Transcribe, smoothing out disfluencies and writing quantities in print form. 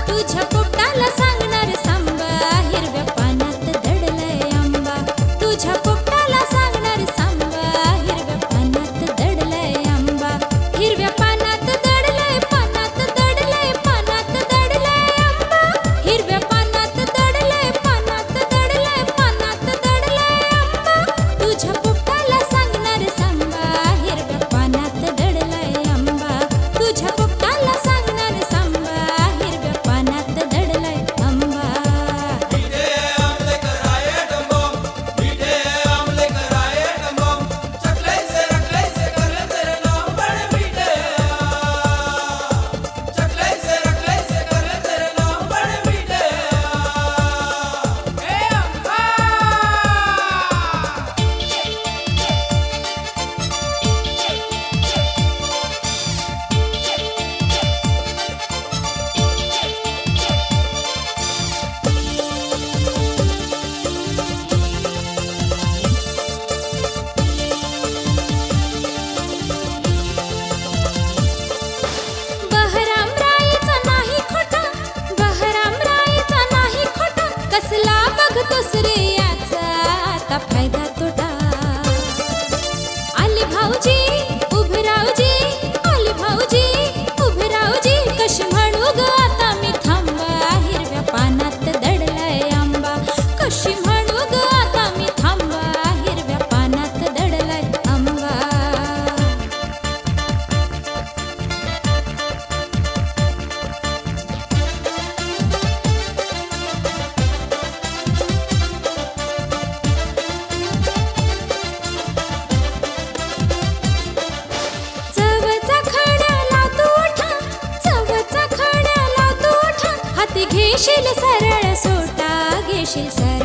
तुझ्या पोपटाला सांगणार सांबा हिरव्या पानात दडलाय आंबा तुझ्या पोपटाला सांगणार सांबा हिरव्या पानात दडलाय आंबा हिरव्या पानात दडलाय पानात दडलाय पानात दडलाय आंबा हिरव्या पानात दडलाय पानात दडलाय पानात दडलाय आंबा तुझ्या पोपटाला सांगणार सांबा हिरव्या पानात दडलाय आंबा तुझ्या पोपटाला सांगणार सांबा हिरव्या पानात दडलाय आंबा मीठे आमले कराये डंबम मीठे आमले कराये डंबम चकले से रखले से करले तेरे नाम बड़े मीठे चकले से रखले से करले तेरे नाम बड़े मीठे ए अम्मा बहराम राईचा नाही खोटा बहराम राईचा नाही खोटा कसला बघतोस रे याचा आता फायदा तोटा आली भाऊजी उभे राहूजी आली भाऊजी उभे राहूजी कशी म्हणू ग आता मी थांबा हिरव्या पानात दडलाय आंबा कशी म्हणू ग आता मी थांबा हिरव्या पानात दडलाय आंबा चवचा खड्याला तू उठा चवचा खड्याला तू उठा हाती घेशील सरळ सोटा घेशील सरळ